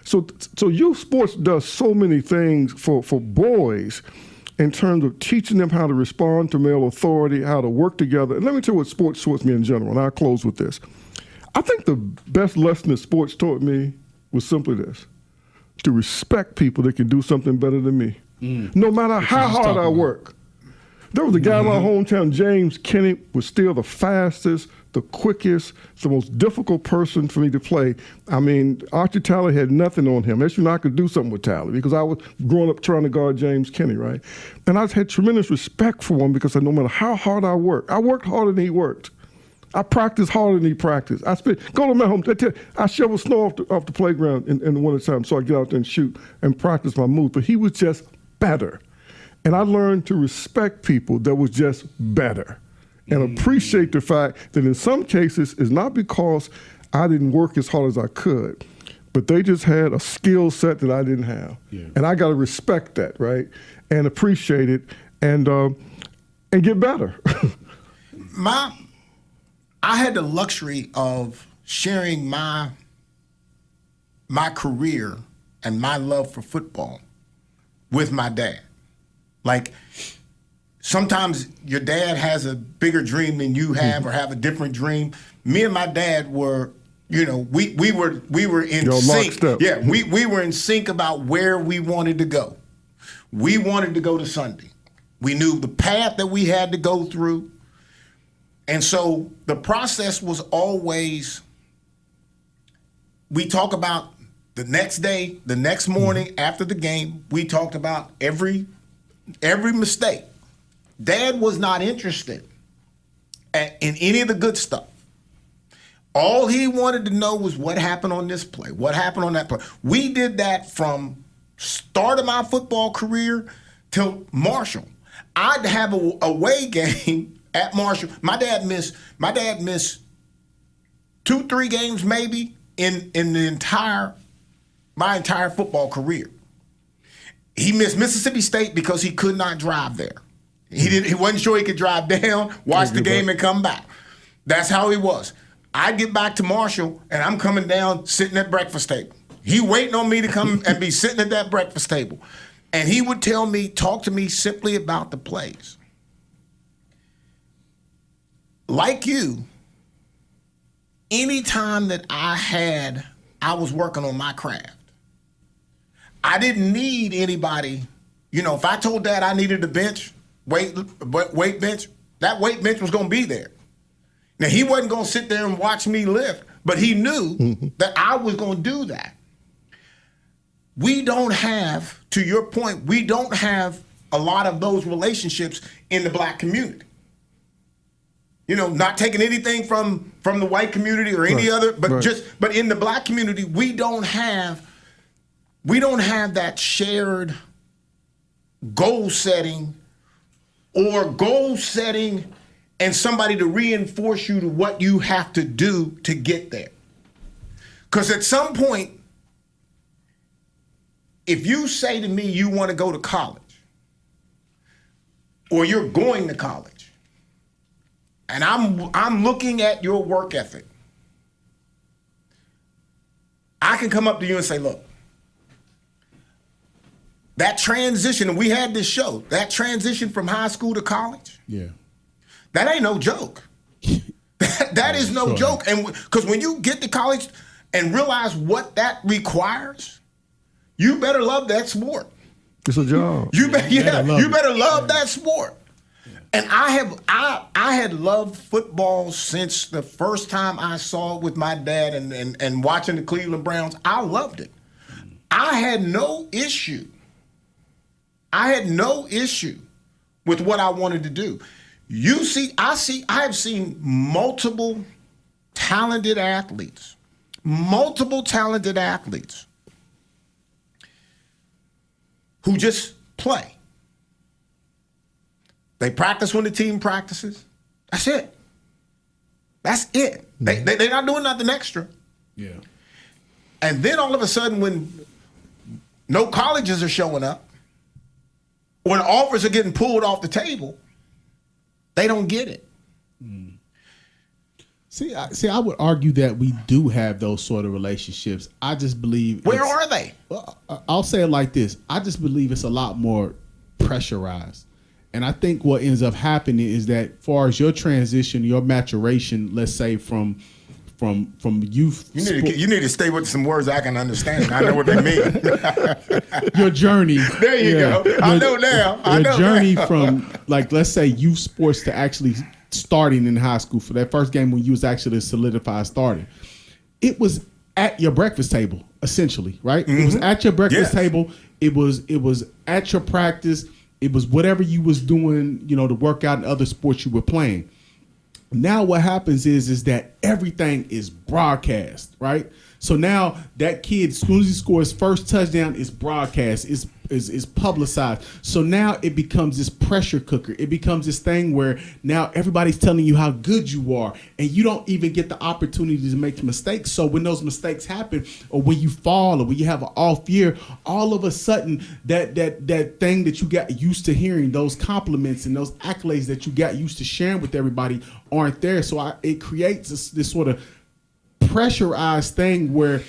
So youth sports does so many things for boys in terms of teaching them how to respond to male authority, how to work together. And let me tell you what sports taught me in general, and I'll close with this. I think the best lesson that sports taught me was simply this: to respect people that can do something better than me, no matter how hard I work. There was a guy in my hometown, James Kenny, was still the fastest, the quickest, the most difficult person for me to play. I mean, Archie Talley had nothing on him. As you know, I could do something with Talley because I was growing up trying to guard James Kenny, right? And I had tremendous respect for him because no matter how hard I worked harder than he worked. I practiced harder than he practiced. Go to my home. I shovel snow off the playground in the wintertime so I get out there and shoot and practice my moves. But he was just better. And I learned to respect people that was just better and appreciate the fact that in some cases it's not because I didn't work as hard as I could, but they just had a skill set that I didn't have. Yeah. And I got to respect that, right? And appreciate it and get better. I had the luxury of sharing my career and my love for football with my dad. Like, sometimes your dad has a bigger dream than you have or have a different dream. Me and my dad were, we were in sync. Yeah, we were in sync about where we wanted to go. We wanted to go to Sunday. We knew the path that we had to go through. And so the process was always, we talk about the next day, the next morning after the game, we talked about every mistake. Dad was not interested in any of the good stuff. All he wanted to know was what happened on this play, what happened on that play. We did that from start of my football career till Marshall. I'd have a away game at Marshall. My dad missed 2-3 games maybe in my entire football career. He missed Mississippi State because he could not drive there. He wasn't sure he could drive down, watch the game, and come back. That's how he was. I get back to Marshall, and I'm coming down, sitting at breakfast table. He waiting on me to come and be sitting at that breakfast table. And he would talk to me simply about the plays. Like you, anytime that I was working on my craft, I didn't need anybody. If I told Dad I needed a bench, weight bench, that weight bench was going to be there. Now, he wasn't going to sit there and watch me lift, but he knew that I was going to do that. We don't have, to your point, we don't have a lot of those relationships in the black community. Not taking anything from the white community or any other, but but in the black community, we don't have that shared goal setting and somebody to reinforce you to what you have to do to get there. Because at some point, if you say to me you want to go to college or you're going to college and I'm looking at your work ethic, I can come up to you and say, look, that transition, and we had this show, that transition from high school to college, that ain't no joke. that is no joke. And because when you get to college and realize what that requires, you better love that sport. It's a job. You better love that sport. Yeah. And I had loved football since the first time I saw it with my dad and watching the Cleveland Browns. I loved it. I had no issue with what I wanted to do. I have seen multiple talented athletes multiple talented athletes who just play. They practice when the team practices. That's it. That's it. They're not doing nothing extra. Yeah. And then all of a sudden, when no colleges are showing up, when offers are getting pulled off the table, they don't get it. See, I would argue that we do have those sort of relationships. I just believe. Where are they? Well, I'll say it like this. I just believe it's a lot more pressurized. And I think what ends up happening is that, as far as your transition, your maturation, let's say from youth, You need to stay with some words I can understand. I know what they mean. your journey. There you go. I know now. I know your journey now. from, like, let's say youth sports to actually starting in high school, for that first game when you was actually solidified starting. It was at your breakfast table, essentially, right? It was at your breakfast table. It was at your practice. It was whatever you was doing, to work out and other sports you were playing. Now what happens is that everything is broadcast, right? So now that kid, as soon as he scores first touchdown, it's broadcast, is publicized. So now it becomes this pressure cooker. It becomes this thing where now everybody's telling you how good you are, and you don't even get the opportunity to make mistakes. So when those mistakes happen, or when you fall, or when you have an off year, all of a sudden that thing that you got used to hearing, those compliments and those accolades that you got used to sharing with everybody, aren't there. So it creates this sort of pressurized thing where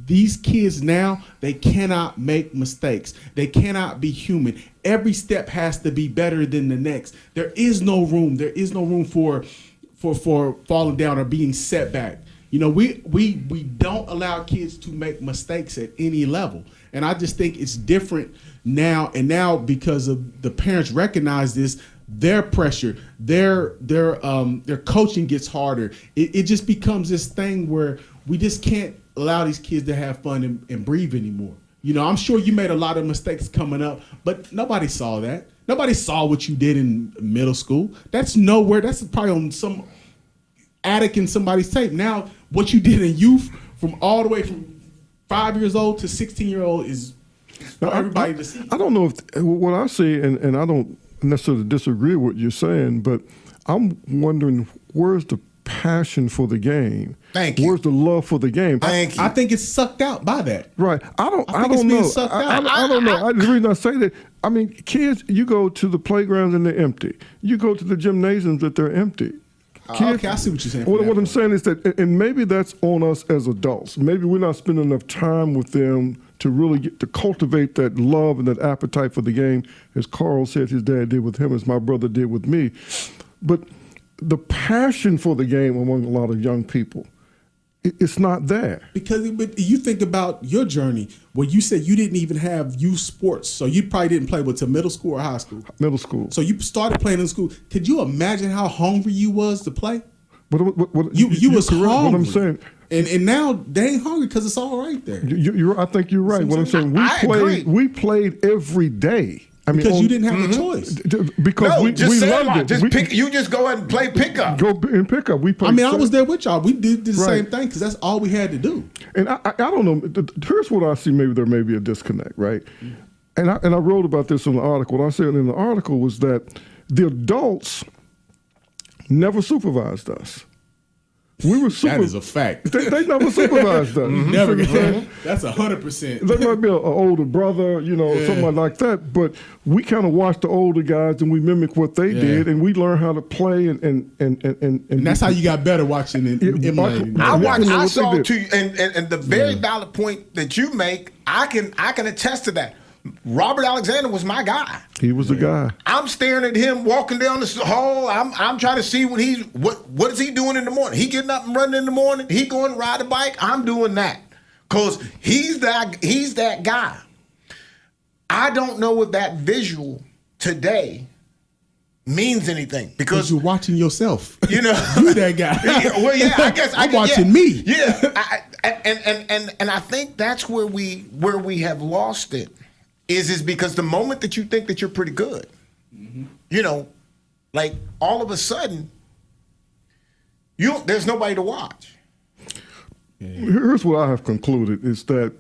these kids now, they cannot make mistakes. They cannot be human. Every step has to be better than the next. There is no room. There is no room for falling down or being set back. We don't allow kids to make mistakes at any level. And I just think it's different now. And now, because of the parents recognize this, their pressure, their coaching gets harder. It just becomes this thing where we just can't allow these kids to have fun and breathe anymore. I'm sure you made a lot of mistakes coming up, but nobody saw that. Nobody saw what you did in middle school. That's nowhere. That's probably on some attic in somebody's tape. Now, what you did in youth, from all the way from 5 years old to 16-year-old, is for everybody to see. I don't know if what I see, and I don't necessarily disagree with what you're saying, but I'm wondering, where's the passion for the game? Thank you. Where's the love for the game? Thank you. I think it's sucked out by that. Right. I don't it's know. being sucked out. I don't know. The reason I say that, I mean, kids, you go to the playgrounds and they're empty. You go to the gymnasiums that they're empty. Kids, Okay, I see what you're saying. What I'm saying is that, and maybe that's on us as adults. Maybe we're not spending enough time with them to really get to cultivate that love and that appetite for the game, as Carl said his dad did with him, as my brother did with me. But the passion for the game among a lot of young people, it's not there. Because you think about your journey, where you said you didn't even have youth sports, so you probably didn't play till middle school or high school. Middle school. So you started playing in school. Could you imagine how hungry you was to play? What You was correct. hungry. What I'm saying. And now they ain't hungry because it's all right there. I think you're right. What I'm saying, agree. we played every day. I mean, Because you didn't have a choice. Because we loved it. You just go ahead and play pickup. Go and pick up. We played. I mean, I was there with y'all. We did the Right. same thing because that's all we had to do. And I don't know. Here's what I see. Maybe there may be a disconnect, right? And I wrote about this in the article. What I said in the article was that the adults never supervised us. We were That is a fact. They never supervised us. Never. You see what I'm saying? That's 100%. There might be an older brother, something like that, but we kind of watched the older guys and we mimic what they did, and we learned how to play and that's how you got better watching and emulating. I saw too, and the very valid point that you make, I can attest to that. Robert Alexander was my guy. He was the guy. I'm staring at him walking down the hall. I'm trying to see what is he doing in the morning. He getting up and running in the morning. He going to ride a bike. I'm doing that because he's that guy. I don't know if that visual today means anything because you're watching yourself. You that guy. I guess I'm watching me. Yeah, and I think that's where we have lost it. Is because the moment that you think that you're pretty good, like all of a sudden, there's nobody to watch. Here's what I have concluded is that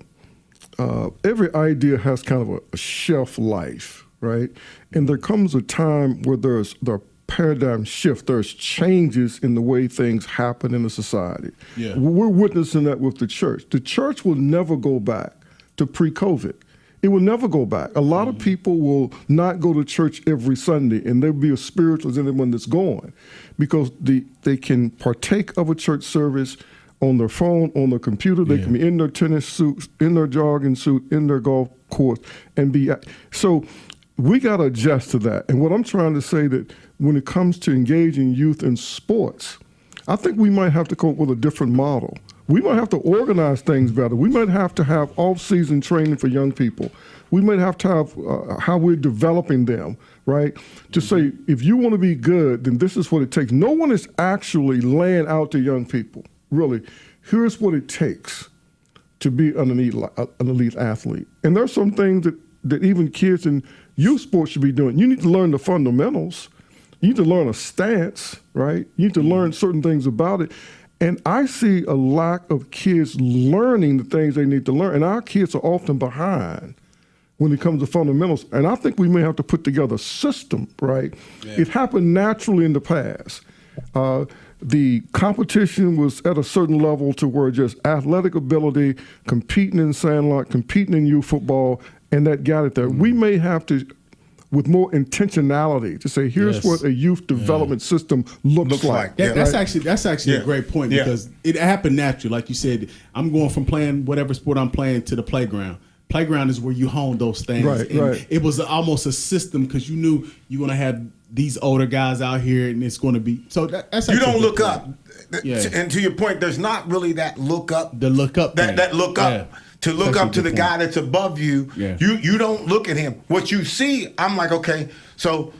every idea has kind of a shelf life, right? And there comes a time where there's the paradigm shift. There's changes in the way things happen in a society. Yeah. We're witnessing that with the church. The church will never go back to pre-COVID. It will never go back. A lot of people will not go to church every Sunday, and there'll be a spiritual as anyone that's going, because they can partake of a church service on their phone, on their computer. They can be in their tennis suits, in their jogging suit, in their golf course, and be. So we got to adjust to that. And what I'm trying to say that when it comes to engaging youth in sports, I think we might have to come up with a different model. We might have to organize things better. We might have to have off-season training for young people. We might have to have how we're developing them, right? To say, if you want to be good, then this is what it takes. No one is actually laying out to young people, really, here's what it takes to be an elite athlete. And there's some things that even kids in youth sports should be doing. You need to learn the fundamentals. You need to learn a stance, right? You need to learn certain things about it. And I see a lack of kids learning the things they need to learn. And our kids are often behind when it comes to fundamentals. And I think we may have to put together a system, right? Yeah. It happened naturally in the past. The competition was at a certain level to where just athletic ability, competing in sandlot, competing in youth football, and that got it there. We may have to, with more intentionality, to say, here's what a youth development system looks like. That's actually a great point, because it happened naturally. Like you said, I'm going from playing whatever sport I'm playing to the playground. Playground is where you hone those things. Right. It was almost a system, because you knew you're going to have these older guys out here, and it's going to be so. That's you don't look up, and to your point, there's not really that look up. The look up. That look up. To look up to the guy that's above you, you don't look at him. What you see, I'm like, okay, so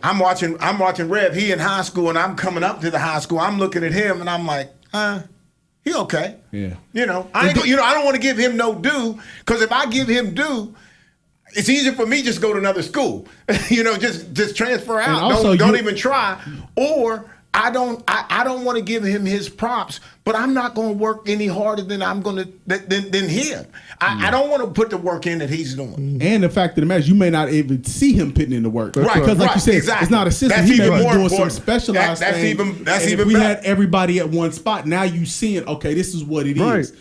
I'm watching Rev. He in high school, and I'm coming up to the high school. I'm looking at him, and I'm like, he okay. Yeah. I don't want to give him no due, because if I give him due, it's easier for me just go to another school. Just transfer out. Don't even try. Or I don't want to give him his props, but I'm not going to work any harder than than him. I don't want to put the work in that he's doing. And the fact of the matter is, you may not even see him putting in the work. Right. Because like you said, it's not a system. He may be doing some specialized thing. That's even if we better. had everybody at one spot, now you seeing, okay, this is what it is.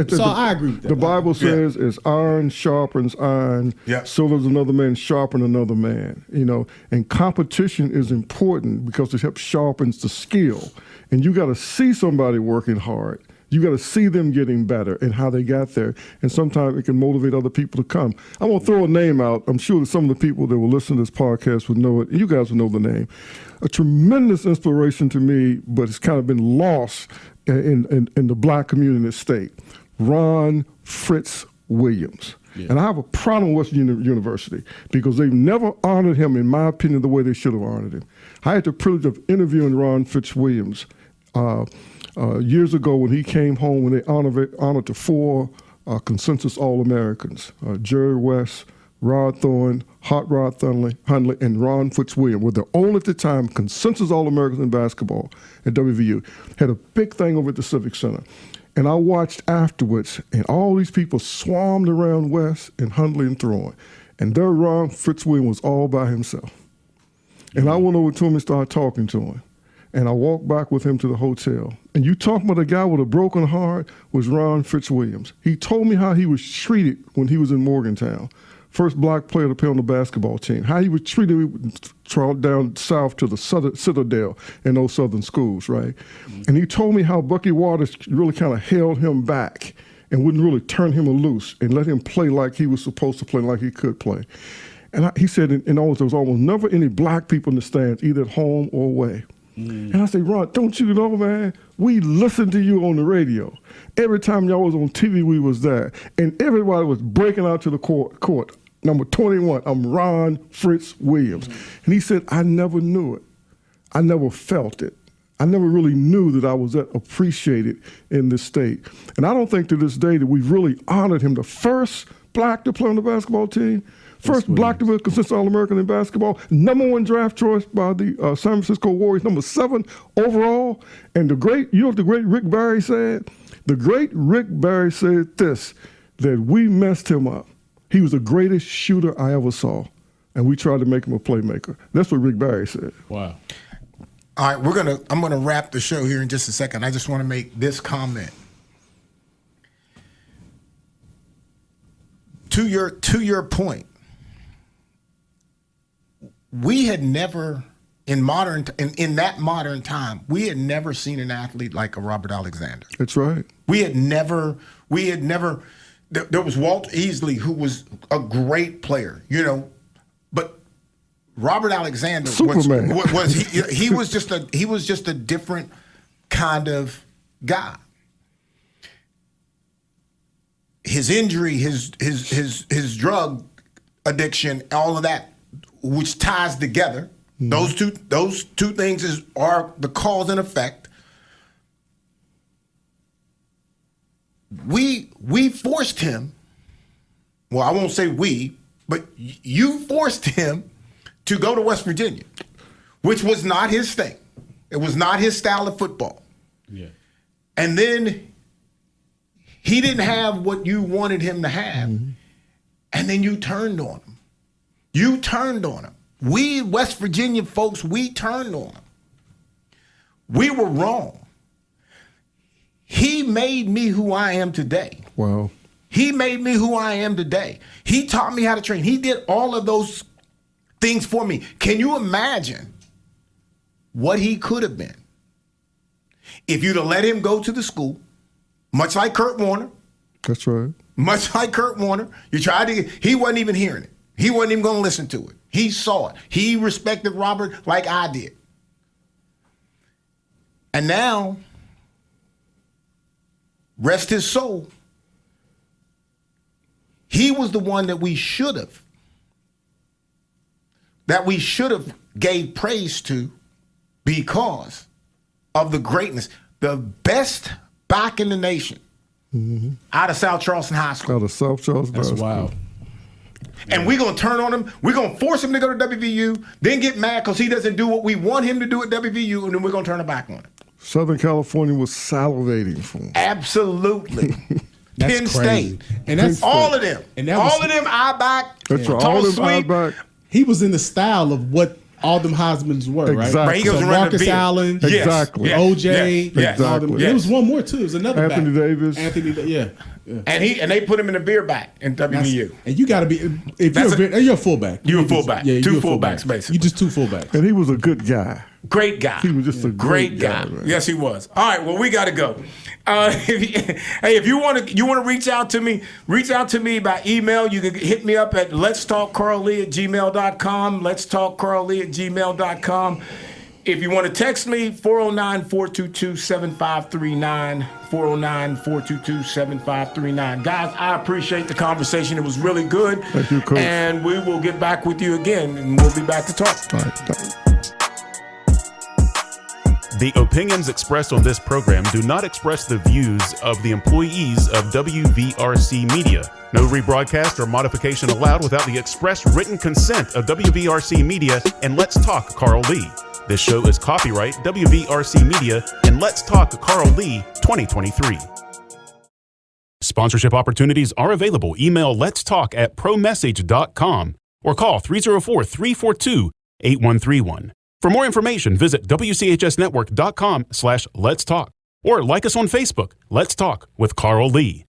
So I agree with that. The Bible says, as iron sharpens iron, so does another man sharpen another man. And competition is important because it helps sharpens the skill. And you got to see somebody working hard. You got to see them getting better and how they got there. And sometimes it can motivate other people to come. I'm going to throw a name out. I'm sure that some of the people that will listen to this podcast would know it. You guys will know the name. A tremendous inspiration to me, but it's kind of been lost in the black community in this state. Ron Fritz Williams. Yeah. And I have a problem with Western University because they've never honored him, in my opinion, the way they should have honored him. I had the privilege of interviewing Ron Fritz Williams years ago when he came home, when they honored the 4 consensus All-Americans, Jerry West, Rod Thorne, Hot Rod Hundley, and Ron Fritz Williams were the only, at the time, consensus All-Americans in basketball at WVU. Had a big thing over at the Civic Center. And I watched afterwards, and all these people swarmed around West and Hundley and Thorne. And there Ron Fritz Williams was all by himself. And I went over to him and started talking to him. And I walked back with him to the hotel. And you talking about a guy with a broken heart was Ron Fritz Williams. He told me how he was treated when he was in Morgantown. First black player to play on the basketball team. How he was treated down south to the Citadel in those southern schools, right? Mm-hmm. And he told me how Bucky Waters really kind of held him back and wouldn't really turn him loose and let him play like he was supposed to play, like he could play. And he said, there was almost never any black people in the stands, either at home or away. And I said, Ron, don't you know, man, we listened to you on the radio. Every time y'all was on TV, we was there. And everybody was breaking out to the court. Number 21, I'm Ron Fritz Williams. And he said, I never knew it. I never felt it. I never really knew that I was that appreciated in this state. And I don't think to this day that we've really honored him. The first black to play on the basketball team. First black to be a consistent All-American in basketball. Number 1 draft choice by the San Francisco Warriors. Number 7 overall. And the great Rick Barry said? The great Rick Barry said this, that we messed him up. He was the greatest shooter I ever saw. And we tried to make him a playmaker. That's what Rick Barry said. Wow. All right, I'm gonna wrap the show here in just a second. I just want to make this comment. To your point, we had never in that modern time, we had never seen an athlete like a Robert Alexander. That's right. We had never. There was Walt Easley, who was a great player, but Robert Alexander he was just a different kind of guy. His injury, his drug addiction, all of that, which ties together. Mm-hmm. Those two things are the cause and effect. We forced him. Well, I won't say we, but you forced him to go to West Virginia, which was not his thing. It was not his style of football. Yeah. And then he didn't have what you wanted him to have. Mm-hmm. And then you turned on him. We West Virginia folks, we turned on him. We were wrong. He made me who I am today. Wow. He made me who I am today. He taught me how to train. He did all of those things for me. Can you imagine what he could have been if you'd have let him go to the school, much like Kurt Warner? That's right. Much like Kurt Warner. He wasn't even hearing it. He wasn't even going to listen to it. He saw it. He respected Robert like I did. And now, rest his soul, he was the one that we should have gave praise to because of the greatness. The best back in the nation, mm-hmm. out of South Charleston High School. Out of South Charleston High School. That's wild. And we're going to turn on him. We're going to force him to go to WVU, then get mad because he doesn't do what we want him to do at WVU, and then we're going to turn it back on him. Southern California was salivating for him. Absolutely. Penn State. And that's all of them. And all of them eye back. That's right. All of them eye back. He was in the style of what all them Heismans were, exactly. right? He goes so around Marcus the Allen, exactly. OJ, exactly. There was one more too. It was another Anthony back. Davis. Yeah. And they put him in the beer back in WVU. And you got to be you're a fullback. You're a fullback. Yeah, two fullbacks basically. You just two fullbacks. And he was a good guy. Great guy. He was just a great guy. Yes, he was. All right, well, we got to go. If you want to reach out to me by email. You can hit me up at letstalkcarllee@gmail.com. letstalkcarllee@gmail.com. If you want to text me, 409-422-7539, 409-422-7539. Guys, I appreciate the conversation. It was really good. Thank you, Coach. And we will get back with you again, and we'll be back to talk. All right. The opinions expressed on this program do not express the views of the employees of WVRC Media. No rebroadcast or modification allowed without the express written consent of WVRC Media and Let's Talk Carl Lee. This show is copyright WVRC Media and Let's Talk Carl Lee 2023. Sponsorship opportunities are available. Email letstalk@promessage.com or call 304-342-8131. For more information, visit WCHSnetwork.com/Let's Talk or like us on Facebook, Let's Talk with Carl Lee.